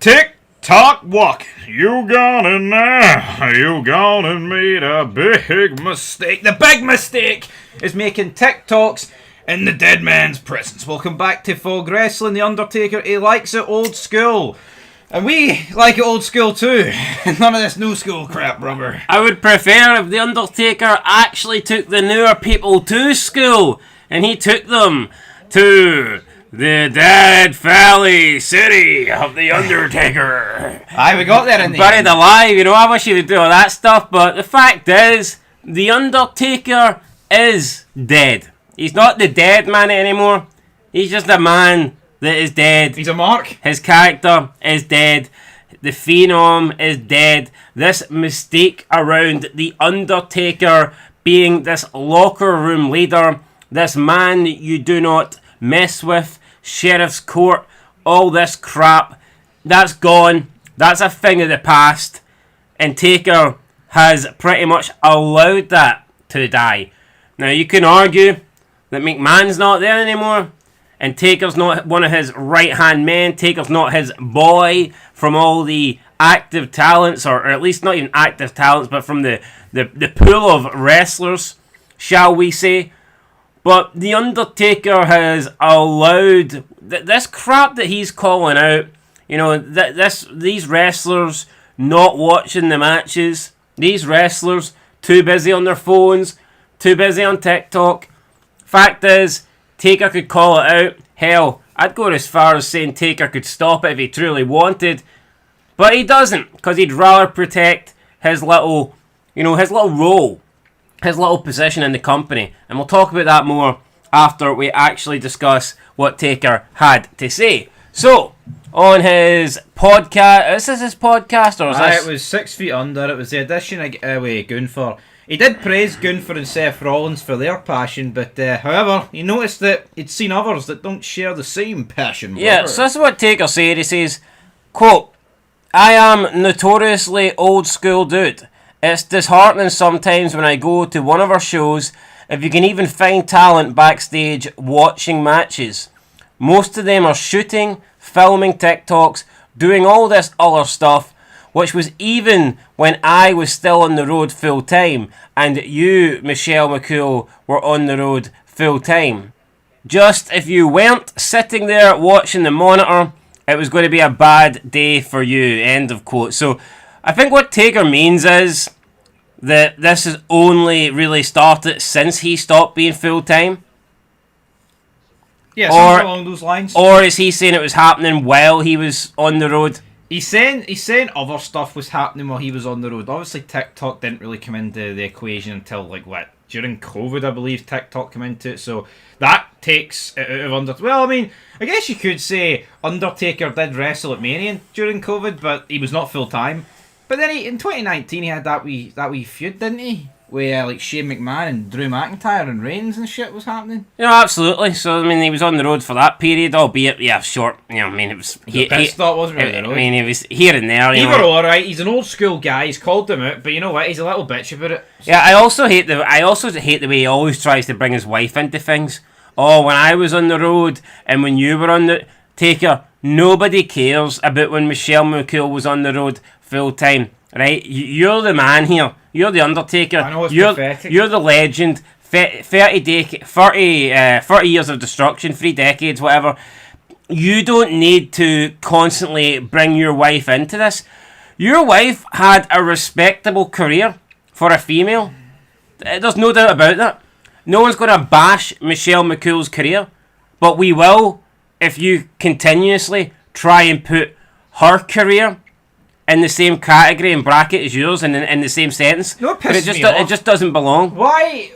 Tik-Tok walking. You gone in there. You gone and made a big mistake. The big mistake is making TikToks in the dead man's presence. Welcome back to Fog Wrestling. The Undertaker, he likes it old school. And we like it old school too. None of this new school crap, brother. I would prefer if The Undertaker actually took the newer people to school. And he took them to the Dead Valley City of The Undertaker. Aye, we got there in the Buried end. alive, you know, I wish he would do all that stuff. But the fact is, The Undertaker is dead. He's not the dead man anymore. He's just a man that is dead. He's a mark. His character is dead. The Phenom is dead. This mistake around The Undertaker being this locker room leader, this man that you do not mess with, sheriff's court, all this crap, that's gone. That's a thing of the past. And Taker has pretty much allowed that to die. Now you can argue that McMahon's not there anymore, and Taker's not one of his right-hand men. Taker's not his boy from all the active talents, or at least not even active talents, but from the pool of wrestlers, shall we say. But The Undertaker has allowed this crap that he's calling out, you know, these wrestlers not watching the matches, these wrestlers too busy on their phones, too busy on TikTok. Fact is, Taker could call it out. Hell, I'd go as far as saying Taker could stop it if he truly wanted. But he doesn't, because he'd rather protect his little role, his little position in the company. And we'll talk about that more after we actually discuss what Taker had to say. So, on his podcast, is this his podcast or is this? It was 6 Feet Under. It was the edition with Gunther. He did praise Gunther and Seth Rollins for their passion, but however, he noticed that he'd seen others that don't share the same passion. Yeah, so this is what Taker said. He says, quote, "I am notoriously old school dude. It's disheartening sometimes when I go to one of our shows if you can even find talent backstage watching matches. Most of them are shooting, filming TikToks, doing all this other stuff, which was even when I was still on the road full time and you, Michelle McCool, were on the road full time. Just if you weren't sitting there watching the monitor, it was going to be a bad day for you." End of quote. So I think what Taker means is that this has only really started since he stopped being full time. Yeah, something along those lines. Or is he saying it was happening while he was on the road? He's saying other stuff was happening while he was on the road. Obviously, TikTok didn't really come into the equation until, during COVID, I believe TikTok came into it. So that takes it out of Undertaker. Well, I mean, I guess you could say Undertaker did wrestle at Mania during COVID, but he was not full-time. But then in 2019, he had that wee feud, didn't he? Where, Shane McMahon and Drew McIntyre and Reigns and shit was happening. Yeah, absolutely. So, I mean, he was on the road for that period, albeit, short. You know, I mean, it was... Pit stop, wasn't really, I mean, he was here and there. Either or, right? He's an old school guy. He's called them out, but you know what? He's a little bitch about it. Yeah, I also hate the way he always tries to bring his wife into things. Oh, when I was on the road and when you were on the Taker, nobody cares about when Michelle McCool was on the road full time, right? You're the man here. You're the Undertaker. I know, it's pathetic. You're the legend. 30 years of destruction, 3 decades, whatever. You don't need to constantly bring your wife into this. Your wife had a respectable career for a female. There's no doubt about that. No one's going to bash Michelle McCool's career, but we will if you continuously try and put her career in the same category and bracket as yours and in the same sentence. You know what but pisses me off? It just doesn't belong. Why?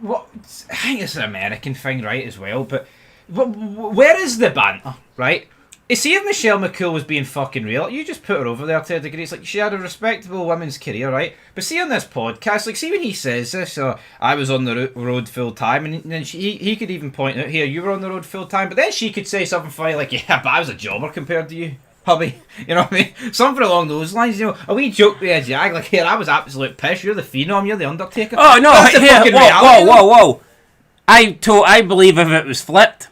What? I think it's an American thing, right, as well, but where is the banter, right? You see, if Michelle McCool was being fucking real, you just put her over there to a degree. It's like she had a respectable women's career, right? But see on this podcast, see when he says this, I was on the road full time, and then he could even point out, here, you were on the road full time, but then she could say something funny like, yeah, but I was a jobber compared to you, hubby. You know what I mean? Something along those lines, you know. A wee joke with a jag, like, here, I was absolute piss, you're the Phenom, you're the Undertaker. Oh, no, that's the fucking reality. Whoa. I believe if it was flipped,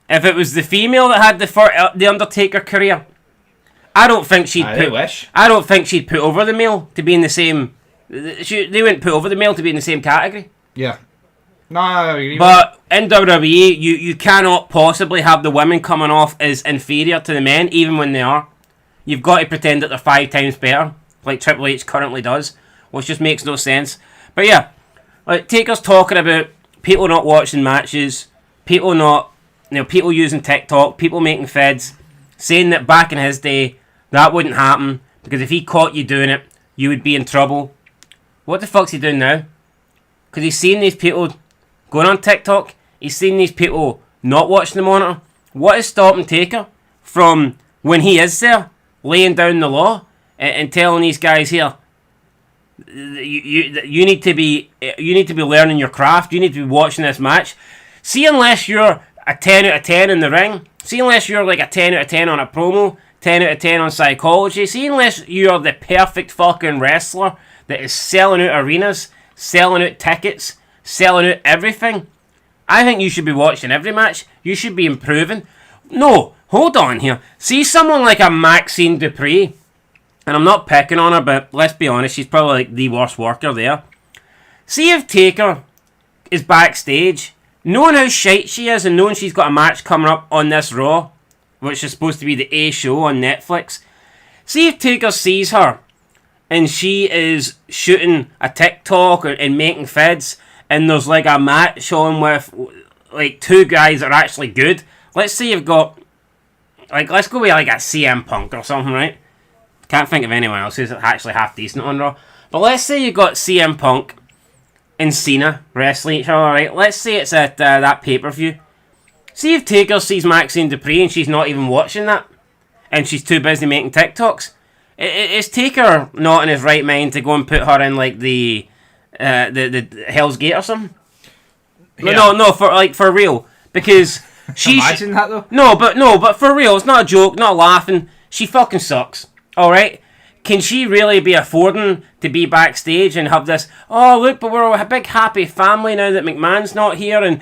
if it was the female that had the Undertaker career, I don't think she'd wish. I don't think she'd put over the male to be in the same. They wouldn't put over the male to be in the same category. Yeah. No, I agree. But in WWE, you cannot possibly have the women coming off as inferior to the men, even when they are. You've got to pretend that they're 5 times better, like Triple H currently does, which just makes no sense. But yeah, like Taker's talking about people not watching matches, people using TikTok, people making feds, saying that back in his day that wouldn't happen because if he caught you doing it, you would be in trouble. What the fuck's he doing now? Because he's seen these people going on TikTok, he's seen these people not watching the monitor. What is stopping Taker from, when he is there, laying down the law and telling these guys here, you need to be learning your craft, you need to be watching this match. See, unless you're a 10 out of 10 in the ring, see, unless you're like a 10 out of 10 on a promo, 10 out of 10 on psychology, see, unless you're the perfect fucking wrestler that is selling out arenas, selling out tickets, selling out everything, I think you should be watching every match. You should be improving. No, hold on here. See someone like a Maxine Dupree, and I'm not picking on her, but let's be honest, she's probably like the worst worker there. See if Taker is backstage, knowing how shite she is and knowing she's got a match coming up on this Raw, which is supposed to be the A show on Netflix. See if Taker sees her and she is shooting a TikTok and making feds, and there's like a match on with like 2 guys that are actually good. Let's say you've got, like, let's go with like a CM Punk or something, right? Can't think of anyone else who's actually half decent on Raw. But let's say you've got CM Punk and Cena wrestling each other, right? Let's say it's at that pay-per-view. See if Taker sees Maxine Dupree and she's not even watching that, and she's too busy making TikToks. Is Taker not in his right mind to go and put her in like the Hell's Gate or something? Yeah. No, for real, because she. Imagine that though. No, but for real, it's not a joke, not laughing. She fucking sucks. All right. Can she really be affording to be backstage and have this, oh look, but we're a big happy family now that McMahon's not here, and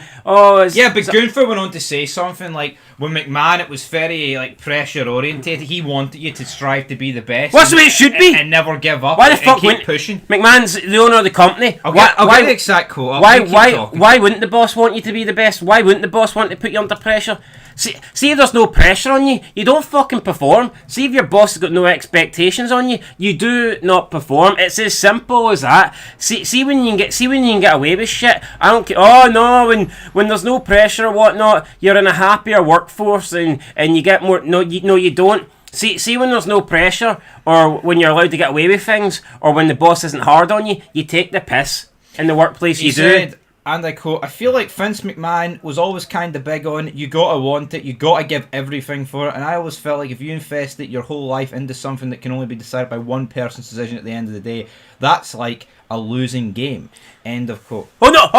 yeah, but Gunther went on to say something like, when McMahon, it was very like pressure orientated. He wanted you to strive to be the best. What's the way it should be? And never give up. Why the fuck keep pushing? McMahon's the owner of the company. I'll get the exact quote. Why wouldn't the boss want you to be the best? Why wouldn't the boss want to put you under pressure? See if there's no pressure on you, you don't fucking perform. See if your boss has got no expectations on you, you do not perform. It's as simple as that. See when you can get away with shit. I don't care. Oh no, when there's no pressure or whatnot, you're in a happier workforce and you get more. No, you don't. See when there's no pressure, or when you're allowed to get away with things, or when the boss isn't hard on you, you take the piss in the workplace. He said, and I quote, I feel like Vince McMahon was always kind of big on, you gotta want it, you gotta give everything for it, and I always felt like if you invest your whole life into something that can only be decided by one person's decision at the end of the day, that's like a losing game. End of quote. Oh no,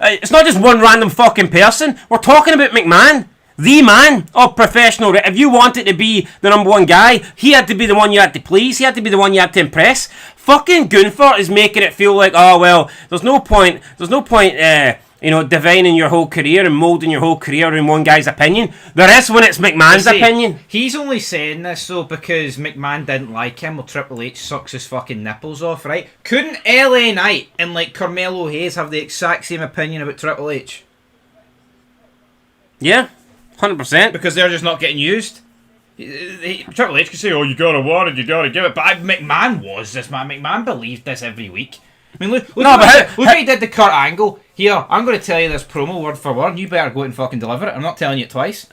it's not just one random fucking person, we're talking about McMahon. The man of professional. If you wanted to be the number one guy, he had to be the one you had to please. He had to be the one you had to impress. Fucking Gunther is making it feel like, oh well, there's no point, divining your whole career and moulding your whole career in one guy's opinion. There is when it's McMahon's opinion. He's only saying this though because McMahon didn't like him, or Triple H sucks his fucking nipples off, right? Couldn't LA Knight and like Carmelo Hayes have the exact same opinion about Triple H? Yeah. 100%. Because they're just not getting used. Triple H could say, oh, you gotta want it, you gotta give it. But McMahon was this, man. McMahon believed this every week. I mean, look how he did the Kurt Angle. Here, I'm going to tell you this promo word for word. You better go and fucking deliver it. I'm not telling you it twice.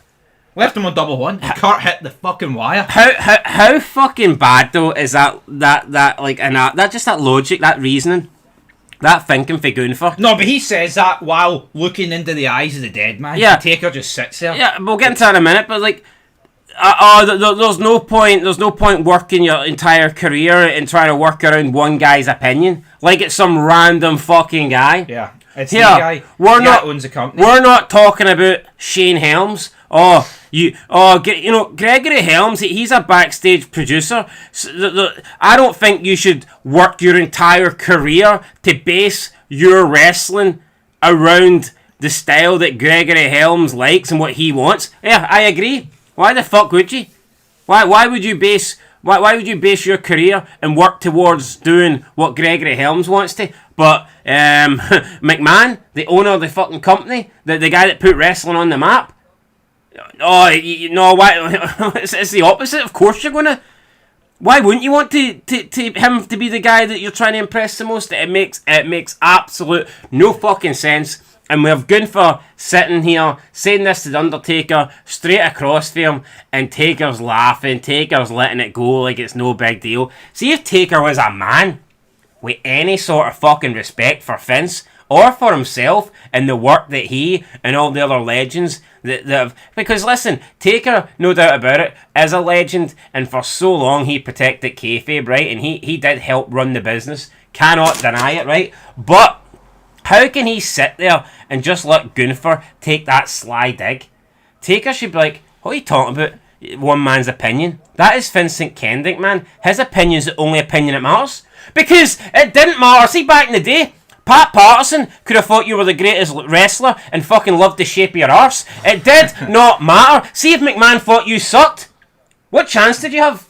Left him on double one. And Kurt hit the fucking wire. How fucking bad, though, is that logic, that reasoning? That thinking for Gunther. No, but he says that while looking into the eyes of the dead man. Yeah. Taker just sits there. Yeah, we'll get into that in a minute, but like, there's no point working your entire career and trying to work around one guy's opinion. Like it's some random fucking guy. Yeah. It's the guy owns the company. We're not talking about Shane Helms. Gregory Helms, he's a backstage producer. So I don't think you should work your entire career to base your wrestling around the style that Gregory Helms likes and what he wants. Yeah, I agree. Why the fuck would you? Why would you base your career and work towards doing what Gregory Helms wants to? But McMahon, the owner of the fucking company, the guy that put wrestling on the map. Oh, why? It's the opposite. Of course you're gonna. Why wouldn't you want to him to be the guy that you're trying to impress the most? It makes absolute no fucking sense. And we have Gunther sitting here saying this to the Undertaker straight across for him, and Taker's laughing, Taker's letting it go like it's no big deal. See if Taker was a man with any sort of fucking respect for Vince or for himself and the work that he and all the other legends that have... Because listen, Taker, no doubt about it, is a legend, and for so long he protected kayfabe, right? And he did help run the business. Cannot deny it, right? But how can he sit there and just let Gunther take that sly dig? Taker should be like, what are you talking about? One man's opinion. That is Vincent Kendick, man. His opinion's the only opinion that matters. Because it didn't matter. See, back in the day, Pat Patterson could have thought you were the greatest wrestler and fucking loved the shape of your arse. It did not matter. See if McMahon thought you sucked. What chance did you have?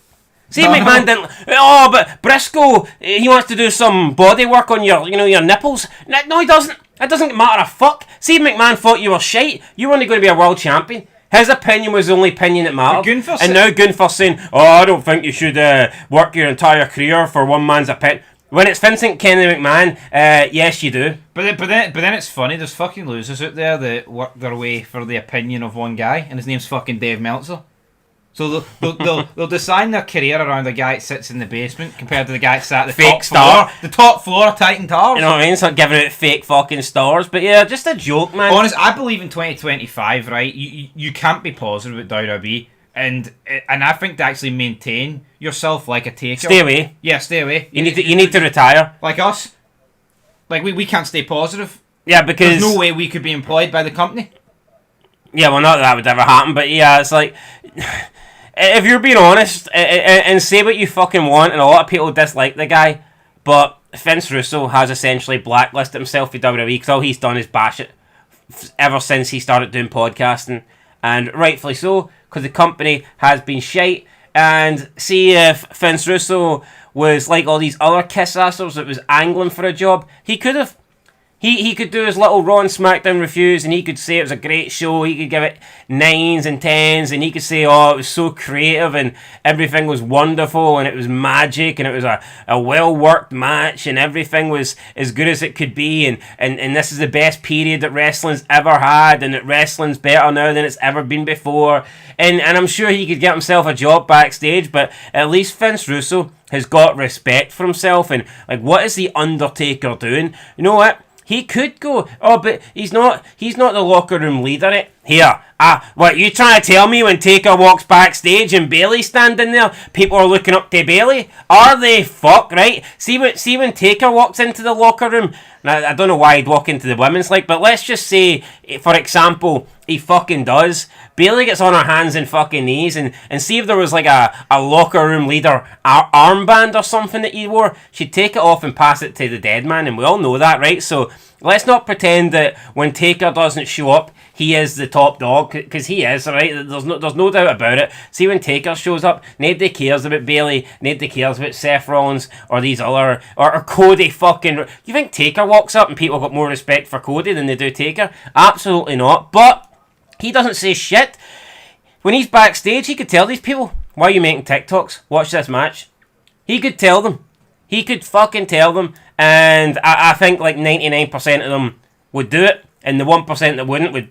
See, McMahon didn't... Oh, but Briscoe, he wants to do some body work on your nipples. No, he doesn't. It doesn't matter a fuck. See, if McMahon thought you were shite, you weren't going to be a world champion. His opinion was the only opinion that mattered. And now Gunther's saying, I don't think you should work your entire career for one man's opinion. When it's Vincent Kennedy McMahon, yes, you do. But then it's funny. There's fucking losers out there that work their way for the opinion of one guy, and his name's fucking Dave Meltzer. So they'll design their career around the guy that sits in the basement compared to the guy that sat at the fake star, the top floor of Titan Towers. You know what I mean? It's not giving out fake fucking stars, but yeah, just a joke, man. Honest, I believe in 2025, right? You can't be positive about WWE, and I think to actually maintain yourself like a Taker. Stay away. Yeah, stay away. You need to retire. Like us. Like we can't stay positive. Yeah, because there's no way we could be employed by the company. Yeah, well, not that would ever happen, but yeah, it's like, if you're being honest, and say what you fucking want, and a lot of people dislike the guy, but Vince Russo has essentially blacklisted himself for WWE because all he's done is bash it ever since he started doing podcasting, and rightfully so, because the company has been shite. And see if Vince Russo was like all these other kiss-assers that was angling for a job, he could have. He could do his little Raw and SmackDown reviews, and he could say it was a great show. He could give it 9s and 10s, and he could say, oh, it was so creative, and everything was wonderful, and it was magic, and it was a well-worked match, and everything was as good as it could be, and this is the best period that wrestling's ever had, and that wrestling's better now than it's ever been before. And I'm sure he could get himself a job backstage, but at least Vince Russo has got respect for himself, and like, what is the Undertaker doing? You know what? He could go, but he's not the locker room leader. Here, what, you trying to tell me when Taker walks backstage and Bayley's standing there, people are looking up to Bayley? Are they? Fuck, right? See when Taker walks into the locker room, now, I don't know why he'd walk into the women's like, but let's just say, for example, he fucking does. Bayley gets on her hands and fucking knees, and see if there was like a locker room leader armband or something that he wore, she'd take it off and pass it to the dead man, and we all know that, right? So let's not pretend that when Taker doesn't show up, he is the top dog, because he is, right? There's no doubt about it. See, when Taker shows up, nobody cares about Bayley, nobody cares about Seth Rollins, or these other, or Cody fucking... You think Taker walks up and people got more respect for Cody than they do Taker? Absolutely not. But he doesn't say shit. When he's backstage, he could tell these people, why are you making TikToks? Watch this match. He could tell them. He could fucking tell them. And I think like 99% of them would do it. And the 1% that wouldn't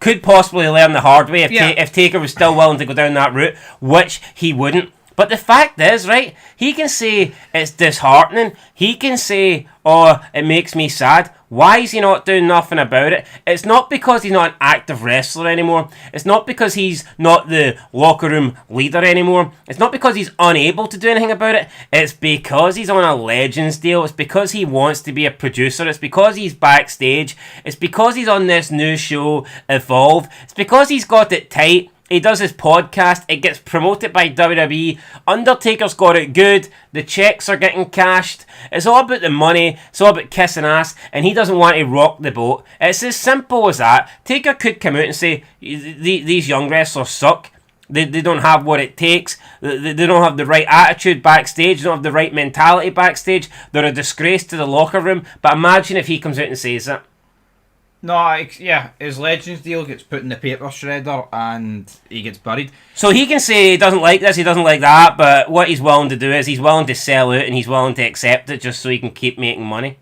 could possibly learn the hard way if Taker was still willing to go down that route, which he wouldn't. But the fact is, right, he can say it's disheartening. He can say, oh, it makes me sad. Why is he not doing nothing about it? It's not because he's not an active wrestler anymore. It's not because he's not the locker room leader anymore. It's not because he's unable to do anything about it. It's because he's on a Legends deal. It's because he wants to be a producer. It's because he's backstage. It's because he's on this new show, Evolve. It's because he's got it tight. He does his podcast. It gets promoted by WWE. Undertaker's got it good. The checks are getting cashed. It's all about the money. It's all about kissing ass. And he doesn't want to rock the boat. It's as simple as that. Taker could come out and say, these young wrestlers suck. They don't have what it takes. They don't have the right attitude backstage. They don't have the right mentality backstage. They're a disgrace to the locker room. But imagine if he comes out and says that. No, yeah, his Legends deal gets put in the paper shredder and he gets buried. So he can say he doesn't like this, he doesn't like that, but what he's willing to do is he's willing to sell out and he's willing to accept it just so he can keep making money.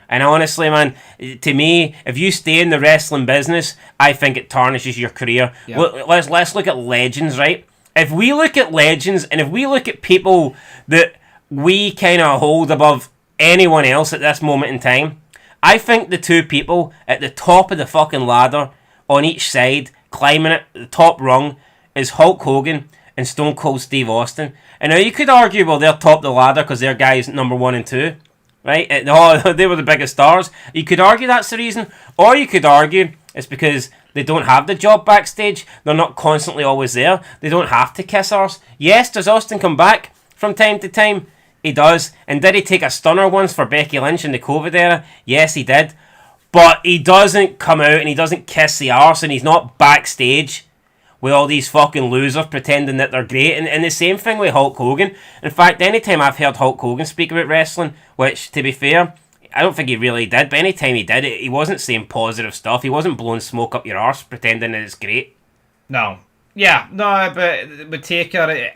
And honestly, man, to me, if you stay in the wrestling business, I think it tarnishes your career. Yeah. Let's look at Legends, right? If we look at Legends, and if we look at people that we kind of hold above anyone else at this moment in time, I think the two people at the top of the fucking ladder, on each side, climbing it, the top rung, is Hulk Hogan and Stone Cold Steve Austin. And now you could argue, well, they're top of the ladder because they're guys number 1 and 2. Right? They were the biggest stars. You could argue that's the reason. Or you could argue it's because they don't have the job backstage. They're not constantly always there. They don't have to kiss arse. Yes, does Austin come back from time to time? He does. And did he take a stunner once for Becky Lynch in the COVID era? Yes, he did. But he doesn't come out and he doesn't kiss the arse and he's not backstage with all these fucking losers pretending that they're great. And the same thing with Hulk Hogan. In fact, anytime I've heard Hulk Hogan speak about wrestling, which, to be fair, I don't think he really did, but anytime he did, he wasn't saying positive stuff. He wasn't blowing smoke up your arse pretending that it's great. No. Yeah, no, but with Taker,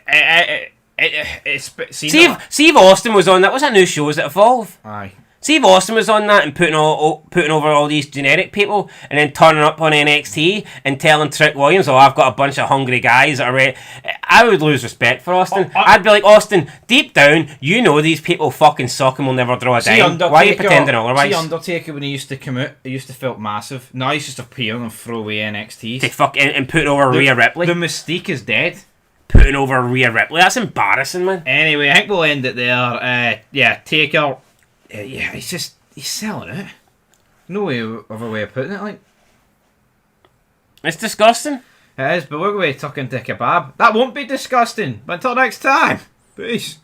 Steve Austin was on that. What's that new show? Is it Evolve? Aye. Steve Austin was on that and putting over all these generic people and then turning up on NXT and telling Trick Williams, oh, I've got a bunch of hungry guys that are ready. I would lose respect for Austin. I'd be like, Austin, deep down, you know these people fucking suck and will never draw a dime. Why are you pretending otherwise? See Undertaker, when he used to come out, he used to felt massive. Now he's just appearing and throw away NXT. To fuck and putting over Rhea Ripley. The mystique is dead. Putting over Rhea Ripley. That's embarrassing, man. Anyway, I think we'll end it there. Taker... yeah, he's selling it. No other way of putting it, like. It's disgusting. It is, but we're going to tuck into kebab. That won't be disgusting. But until next time, peace.